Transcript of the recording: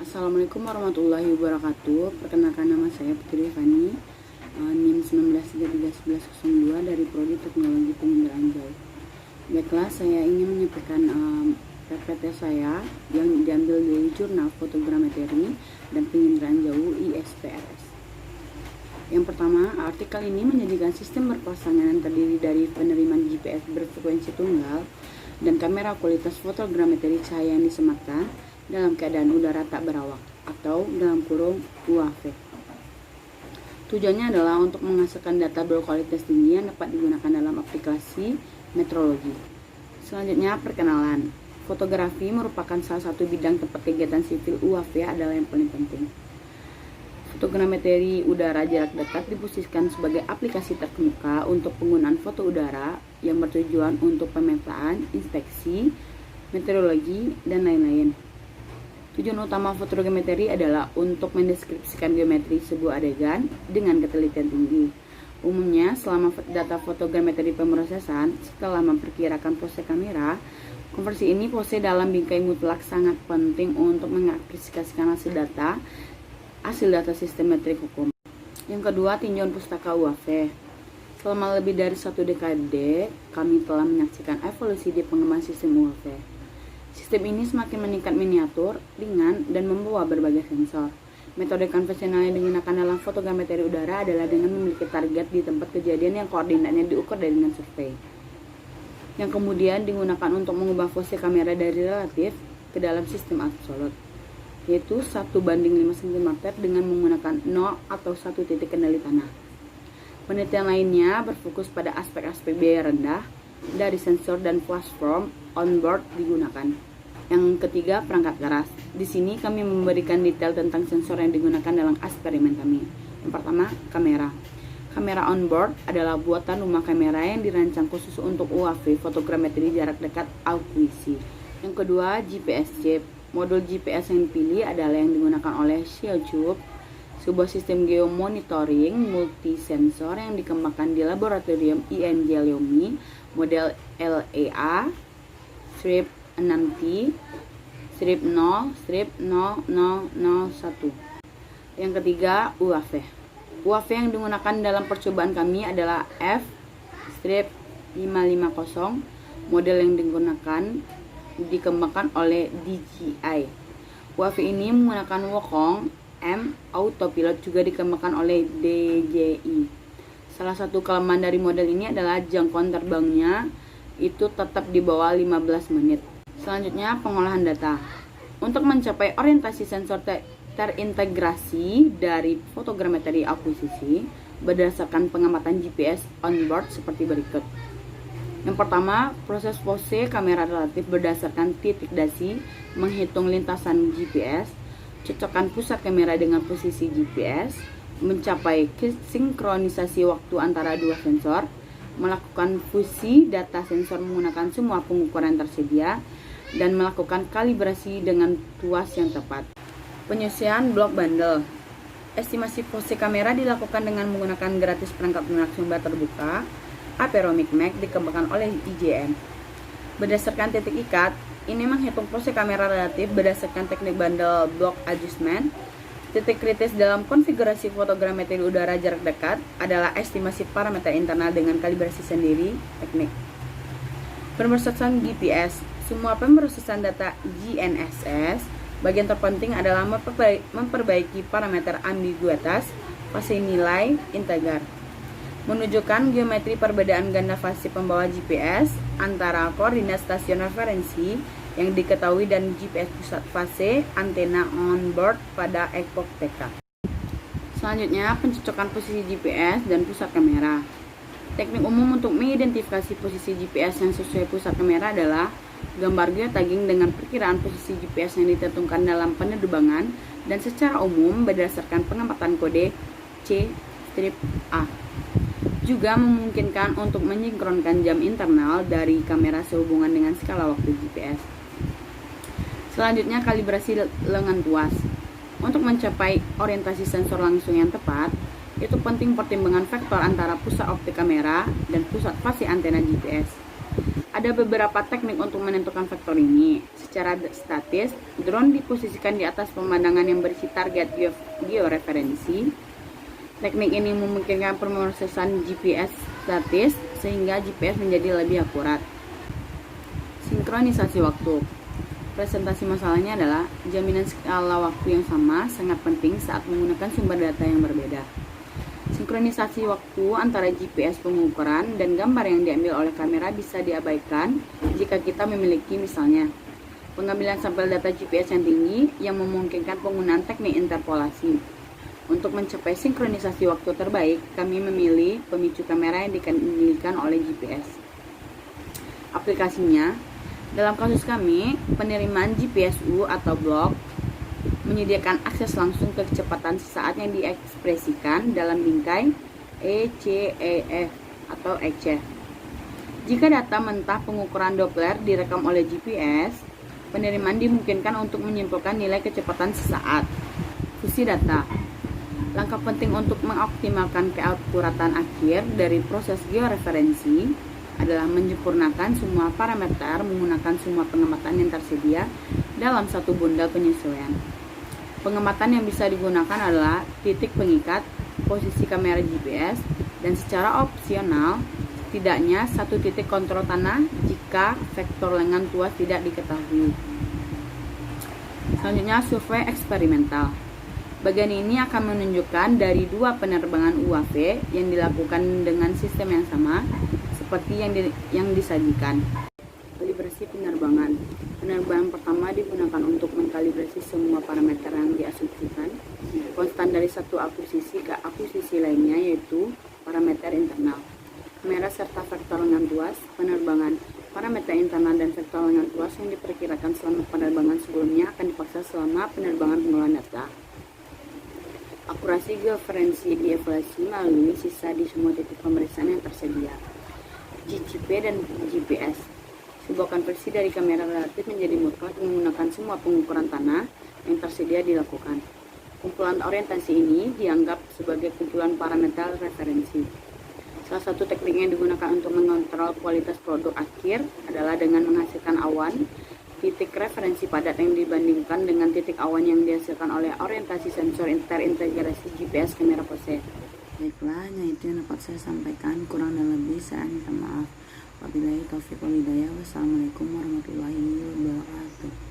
Assalamualaikum warahmatullahi wabarakatuh. Perkenalkan, nama saya Putri Fani, NIM 19331102 dari Prodi Teknologi Penginderaan Jauh. Baiklah, saya ingin menyampaikan PPT saya yang diambil dari Jurnal Fotogrametri dan Penginderaan Jauh ISPRS. Yang pertama, artikel ini menjadikan sistem berpasangan yang terdiri dari penerimaan GPS berfrekuensi tunggal dan kamera kualitas fotogrametri cahaya yang disematkan dalam keadaan udara tak berawak atau dalam kurung UAV. Tujuannya adalah untuk menghasilkan data berkualitas tinggi yang dapat digunakan dalam aplikasi meteorologi. Selanjutnya, perkenalan. Fotografi merupakan salah satu bidang tempat kegiatan sipil UAV adalah yang paling penting. Fotogrametri udara jarak dekat diposisikan sebagai aplikasi terkemuka untuk penggunaan foto udara yang bertujuan untuk pemetaan, inspeksi, meteorologi, dan lain-lain. Tujuan utama fotogrametri adalah untuk mendeskripsikan geometri sebuah adegan dengan ketelitian tinggi. Umumnya, selama data fotogrametri pemrosesan, setelah memperkirakan pose kamera, konversi ini pose dalam bingkai mutlak sangat penting untuk mengaplikasikan hasil data sistem metrik hukum. Yang kedua, tinjauan pustaka UAV. Selama lebih dari 1 dekade, kami telah menyaksikan evolusi di pengembangan sistem UAV. Sistem ini semakin meningkat miniatur, ringan, dan membawa berbagai sensor. Metode konvensional yang digunakan dalam fotogrametri udara adalah dengan memiliki target di tempat kejadian yang koordinatnya diukur dengan survei, yang kemudian digunakan untuk mengubah pose kamera dari relatif ke dalam sistem absolut, yaitu 1:5 cm dengan menggunakan 0 atau 1 titik kendali tanah. Penelitian lainnya berfokus pada aspek-aspek biaya rendah dari sensor dan platform onboard digunakan. Yang ketiga, perangkat keras. Di sini kami memberikan detail tentang sensor yang digunakan dalam eksperimen kami. Yang pertama, kamera. Kamera onboard adalah buatan rumah kamera yang dirancang khusus untuk UAV fotogrametri jarak dekat akuisisi. Yang kedua, GPS chip. Modul GPS yang dipilih adalah yang digunakan oleh Shelltube, sebuah sistem geomonitoring multisensor yang dikembangkan di laboratorium INJ Leomi, model LEA 6T-0-0001. Yang ketiga, UAV. UAV yang digunakan dalam percobaan kami adalah F-550, model yang dikembangkan oleh DJI. UAV ini menggunakan Wacom M Autopilot, juga dikembangkan oleh DJI. Salah satu kelemahan dari model ini adalah jangkauan terbangnya itu tetap di bawah 15 menit. Selanjutnya, pengolahan data. Untuk mencapai orientasi sensor terintegrasi dari fotogrametri akuisisi berdasarkan pengamatan GPS onboard seperti berikut. Yang pertama, proses pose kamera relatif berdasarkan titik dasi, menghitung lintasan GPS, cocokkan pusat kamera dengan posisi GPS, mencapai sinkronisasi waktu antara dua sensor, melakukan fusi data sensor menggunakan semua pengukuran tersedia, dan melakukan kalibrasi dengan tuas yang tepat. Penyusunan blok bundle. Estimasi pose kamera dilakukan dengan menggunakan gratis perangkat lunak sumber terbuka Aperomic Mac dikembangkan oleh IJN. Berdasarkan titik ikat, ini menghitung pose kamera relatif berdasarkan teknik bundle block adjustment. Titik kritis dalam konfigurasi fotogrametri udara jarak dekat adalah estimasi parameter internal dengan kalibrasi sendiri teknik. Pemrosesan GPS. Semua pemrosesan data GNSS, bagian terpenting adalah memperbaiki parameter ambiguitas fase nilai integer, menunjukkan geometri perbedaan ganda fase pembawa GPS antara koordinat stasiun referensi yang diketahui dan GPS pusat fase antena onboard pada epoch TK. Selanjutnya, pencocokan posisi GPS dan pusat kamera. Teknik umum untuk mengidentifikasi posisi GPS yang sesuai pusat kamera adalah gambar geotagging dengan perkiraan posisi GPS yang ditentukan dalam penerbangan dan secara umum berdasarkan pengamatan kode C-A. Juga memungkinkan untuk mensinkronkan jam internal dari kamera sehubungan dengan skala waktu GPS. Selanjutnya, kalibrasi lengan tuas. Untuk mencapai orientasi sensor langsung yang tepat, itu penting pertimbangan vektor antara pusat optik kamera dan pusat fase antena GPS. Ada beberapa teknik untuk menentukan faktor ini. Secara statis, drone diposisikan di atas pemandangan yang berisi target georeferensi. Teknik ini memungkinkan pemrosesan GPS statis sehingga GPS menjadi lebih akurat. Sinkronisasi waktu. Presentasi masalahnya adalah jaminan skala waktu yang sama sangat penting saat menggunakan sumber data yang berbeda. Sinkronisasi waktu antara GPS pengukuran dan gambar yang diambil oleh kamera bisa diabaikan jika kita memiliki misalnya pengambilan sampel data GPS yang tinggi yang memungkinkan penggunaan teknik interpolasi. Untuk mencapai sinkronisasi waktu terbaik, kami memilih pemicu kamera yang dikendalikan oleh GPS. Aplikasinya, dalam kasus kami, penerimaan GPSU atau blok menyediakan akses langsung ke kecepatan sesaat yang diekspresikan dalam bingkai ECEF atau ECE. Jika data mentah pengukuran Doppler direkam oleh GPS, penerimaan dimungkinkan untuk menyimpulkan nilai kecepatan sesaat. Fusi data. Langkah penting untuk mengoptimalkan keakuratan akhir dari proses georeferensi adalah menyempurnakan semua parameter menggunakan semua pengamatan yang tersedia dalam satu bundel penyesuaian. Pengamatan yang bisa digunakan adalah titik pengikat, posisi kamera GPS, dan secara opsional, setidaknya satu titik kontrol tanah jika vektor lengan tuas tidak diketahui. Selanjutnya, survei eksperimental. Bagian ini akan menunjukkan dari 2 penerbangan UAV yang dilakukan dengan sistem yang sama seperti yang disajikan. Kalibrasi penerbangan. Penerbangan pertama digunakan untuk mengkalibrasi semua parameter yang diasumsikan konstan dari satu akuisisi ke akuisisi lainnya, yaitu parameter internal, kamera serta vektor lengan tuas penerbangan. Parameter internal dan vektor lengan tuas yang diperkirakan selama penerbangan sebelumnya akan dipaksa selama penerbangan pengolahan data. Akurasi georeferensi dievaluasi melalui sisa di semua titik pemeriksaan yang tersedia. GCP dan GPS. Sebuah konversi dari kamera relatif menjadi mutlak menggunakan semua pengukuran tanah yang tersedia dilakukan. Kumpulan orientasi ini dianggap sebagai kumpulan parameter referensi. Salah satu teknik yang digunakan untuk mengontrol kualitas produk akhir adalah dengan menghasilkan awan titik referensi padat yang dibandingkan dengan titik awan yang dihasilkan oleh orientasi sensor terintegrasi GPS kamera pose. Baiklah, hanya itu yang dapat saya sampaikan. Kurang dan lebih saya minta maaf. Wabillahi taufiq wal hidayah. Wassalamualaikum warahmatullahi wabarakatuh.